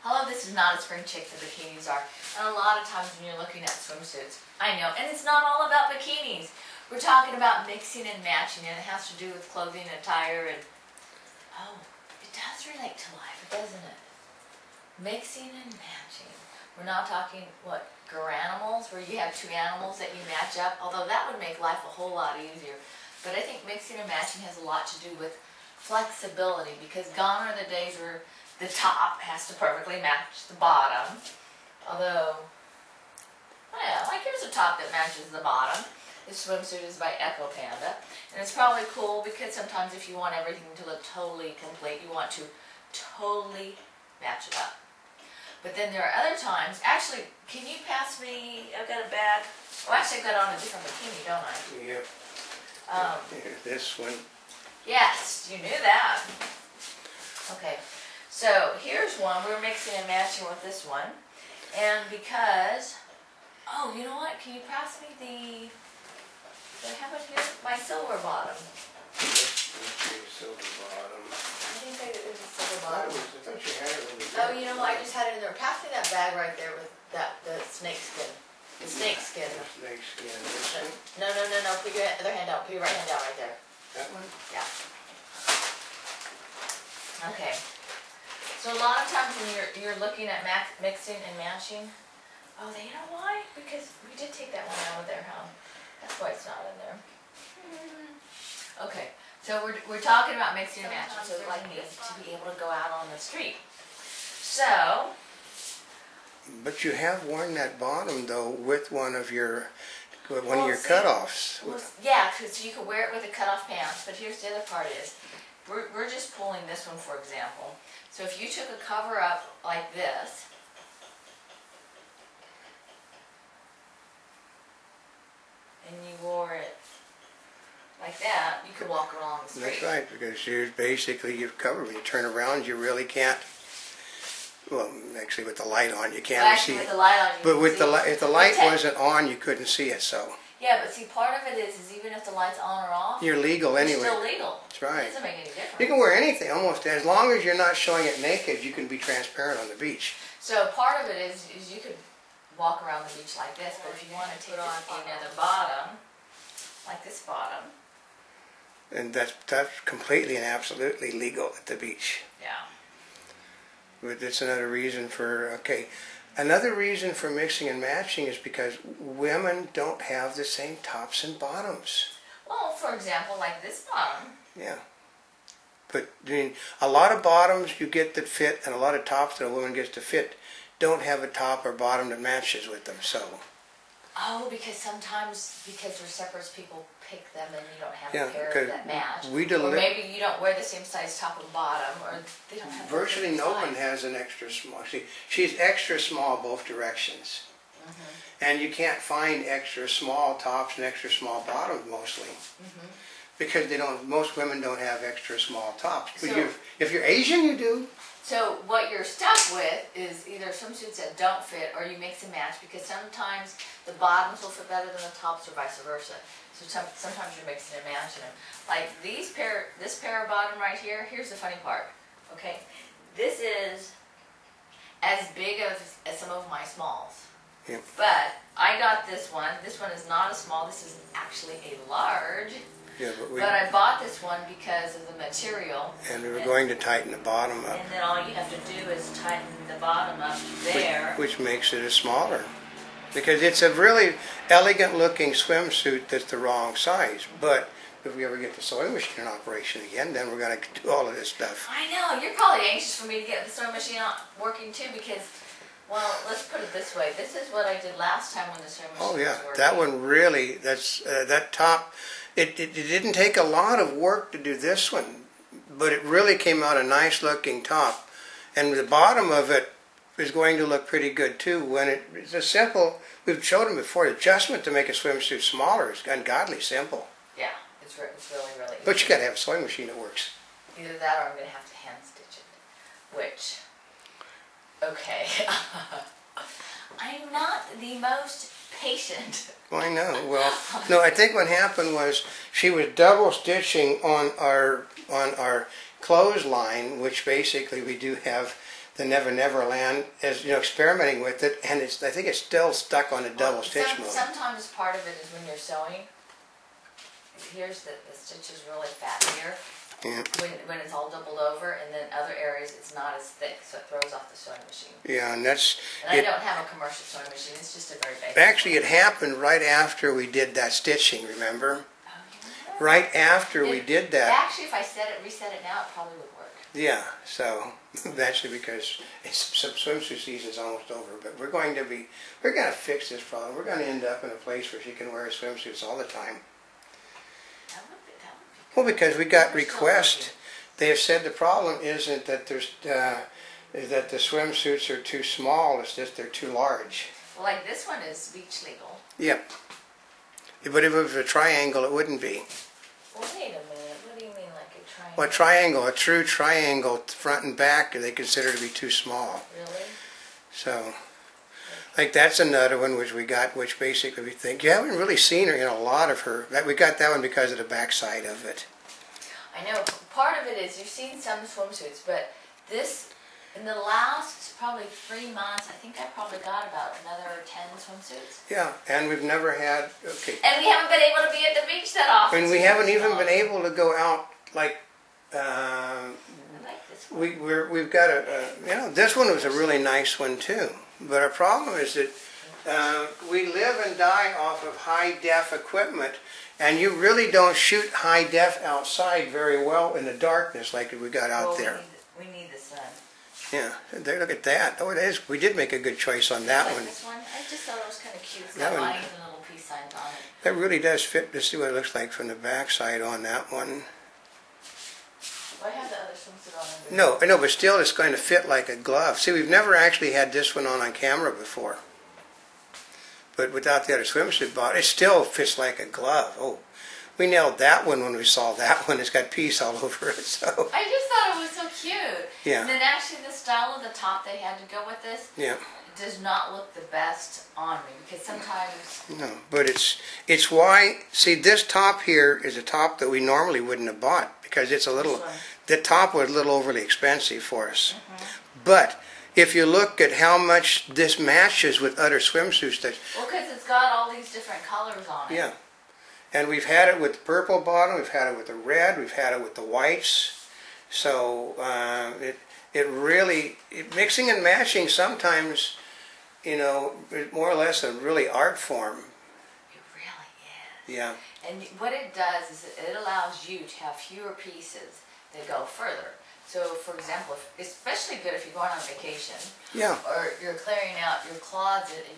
Hello, this is not a spring chick, the Bikini Czar. And a lot of times when you're looking at swimsuits, I know, and it's not all about bikinis. We're talking about mixing and matching, and it has to do with clothing, attire, and oh, it does relate to life, doesn't it? Mixing and matching. We're not talking, what, garanimals, where you have two animals that you match up, although that would make life a whole lot easier. But I think mixing and matching has a lot to do with flexibility, because gone are the days where the top has to perfectly match the bottom. Although, well, like here's a top that matches the bottom. This swimsuit is by Echo Panda. And it's probably cool because sometimes if you want everything to look totally complete, you want to totally match it up. But then there are other times, actually, can you pass me, I've got a bag. Oh, actually I've got on a different bikini, don't I? Yep. Here's this one. Yes, you knew that. Okay. So here's one, we're mixing and matching with this one, and because, oh, you know what, can you pass me the, do I have it here? My silver bottom. Silver bottom. I think it was a silver bottom. I thought you had it when you did. Oh, you know what, I just had it in there. Pass me that bag right there with that, the snake skin. The snake skin. Snake skin. This one? No, put your other hand out, put your right hand out right there. That one? Yeah. Okay. So a lot of times when you're looking at mixing and matching, oh, you know why? Because we did take that one out of there, huh? That's why it's not in there. Okay, so we're talking about mixing and matching, so it's like this to be able to go out on the street. So. But you have worn that bottom though with one of your cutoffs. Well, yeah, because you could wear it with the cutoff pants. But here's the other part is, we're just pulling this one for example. So if you took a cover up like this, and you wore it like that, you could walk along the street. That's right, because you've covered. When you turn around, you really can't. Well, actually, with the light on, you can't see it. With the light on, but with if the light wasn't on, you couldn't see it. So. Yeah, but see, part of it is even if the light's on or off, you're legal anyway. You're still legal. That's right. It doesn't make any difference. You can wear anything almost, as long as you're not showing it naked. You can be transparent on the beach. So part of it is you could walk around the beach like this, but if you want to take on another bottom, like this bottom, and that's completely and absolutely legal at the beach. Yeah. But that's another reason for Another reason for mixing and matching is because women don't have the same tops and bottoms. Well, for example, like this bottom. Yeah. But I mean, a lot of bottoms you get that fit, and a lot of tops that a woman gets to fit don't have a top or bottom that matches with them. So. Oh, because sometimes because they're separate, people pick them and you don't have a pair that match. Or maybe you don't wear the same size top and bottom, or they don't have. Virtually no one has an extra small. She's extra small both directions, and you can't find extra small tops and extra small bottoms mostly, because they don't. Most women don't have extra small tops. But So, if you're Asian, you do. So what you're stuck with is either swimsuits that don't fit, or you mix and match, because sometimes the bottoms will fit better than the tops, or vice versa. So sometimes you're mixing and matching them. Like this pair of bottom right here. Here's the funny part. Okay, this is as big as some of my smalls. Yep. But I got this one. This one is not a small. This is actually a large. Yeah, but I bought this one because of the material. And we were going to tighten the bottom up. And then all you have to do is tighten the bottom up there. Which makes it a smaller. Because it's a really elegant looking swimsuit that's the wrong size. But if we ever get the sewing machine in operation again, then we're going to do all of this stuff. I know. You're probably anxious for me to get the sewing machine working too, because, well, let's put it this way. This is what I did last time when the sewing machine was working. That one really, that top... It didn't take a lot of work to do this one, but it really came out a nice looking top. And the bottom of it is going to look pretty good too. When it's a simple, we've showed them before, adjustment to make a swimsuit smaller is ungodly simple. Yeah, it's really easy. But you got to have a sewing machine that works. Either that or I'm going to have to hand stitch it, which, okay. I'm not the most patient. Well, I know. Well, no, I think what happened was she was double stitching on our clothesline, which basically we do have the Never Never Land, as experimenting with it, and I think it's still stuck on a double stitch mode. Sometimes part of it is when you're sewing. Here's the stitch is really fat here. Yeah. When it's all doubled over, and then other areas it's not as thick, so it throws off the sewing machine. Yeah, and I don't have a commercial sewing machine. It's just a very basic. Actually, it happened right after we did that stitching. Remember? Right after we did that. Actually, if I reset it now, it probably would work. Yeah, so actually because some swimsuit season is almost over, but we're going to fix this problem. We're going to end up in a place where she can wear swimsuits all the time. That would be well, because we got requests. They have said the problem isn't that that the swimsuits are too small. It's just they're too large. Well, like this one is beach legal. Yep. But if it was a triangle, it wouldn't be. Wait a minute. What do you mean, like a triangle? Well, a triangle, a true triangle, front and back, they consider to be too small. Really? So, like that's another one which we got, which basically we think you haven't really seen her in a lot of her. We got that one because of the backside of it. I know. Part of it is you've seen some swimsuits, but this, in the last probably 3 months, I think I probably got about another 10 swimsuits. Yeah, and we've never had, okay. And we haven't been able to be at the beach that often. And we haven't even been able to go out, like, I like this one. we've got this one was a really nice one too. But our problem is that we live and die off of high-def equipment, and you really don't shoot high-def outside very well in the darkness like we got out there. We need the sun. Yeah, there, look at that. Oh, it is. We did make a good choice on that one. This one? I just thought it was kind of cute. It's That got one- lines and little peace signs on it. That really does fit. Let's see what it looks like from the back side on that one. Do I have the other swimsuit on under? No, I know, but still it's going to fit like a glove. See, we've never actually had this one on camera before. But without the other swimsuit bought, it still fits like a glove. Oh, we nailed that one when we saw that one. It's got piece all over it, so. I just thought it was so cute. Yeah. And then actually the style of the top they had to go with this Yeah. does not look the best on me because sometimes. No, but it's why, see, this top here is a top that we normally wouldn't have bought because it's a little, the top was a little overly expensive for us. But if you look at how much this matches with other swimsuits, Well, because it's got all these different colors on it. yeah. And we've had it with the purple bottom, we've had it with the red, we've had it with the whites. So it really, mixing and matching sometimes, is more or less a really art form. It really is. Yeah. And what it does is it allows you to have fewer pieces that go further. So, for example, especially good if you're going on vacation. Yeah. Or you're clearing out your closet and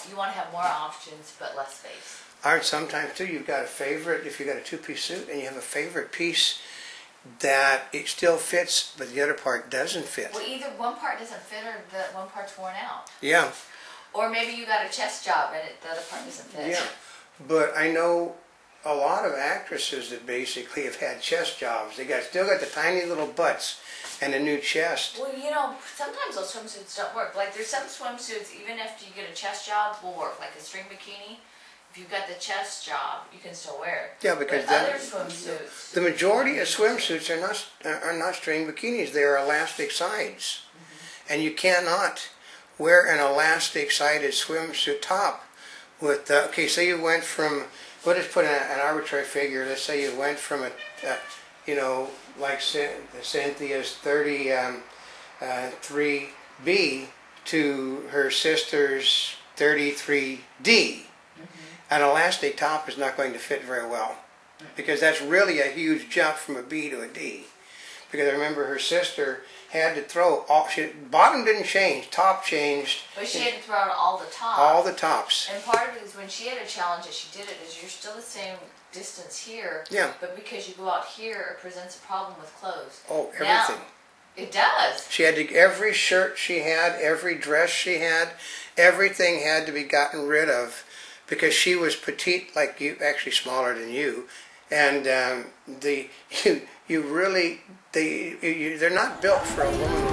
you want to have more options but less space. Art sometimes too, you've got a favorite, if you've got a two-piece suit and you have a favorite piece that it still fits but the other part doesn't fit. Well, either one part doesn't fit or the one part's worn out. Yeah. Or maybe you got a chest job and the other part doesn't fit. Yeah. But I know a lot of actresses that basically have had chest jobs. They still got the tiny little butts and a new chest. Well, sometimes those swimsuits don't work. Like there's some swimsuits, even after you get a chest job, will work. Like a string bikini. If you've got the chest job, you can still wear it. Yeah, because but other swimsuits. The majority of swimsuits are not string bikinis. They are elastic sides, and you cannot wear an elastic sided swimsuit top with. Okay, say you went from. We'll just put an arbitrary figure. Let's say you went from like Cynthia's 33B to her sister's 33D. An elastic top is not going to fit very well because that's really a huge jump from a B to a D. Because I remember her sister had to throw bottom didn't change, top changed. But she had to throw out all the tops. All the tops. And part of it is when she had a challenge that she did it is you're still the same distance here. Yeah. But because you go out here, it presents a problem with clothes. Oh, everything. Now, it does. She had to, every shirt she had, every dress she had, everything had to be gotten rid of because she was petite like you, actually smaller than you, and they're not built for a woman.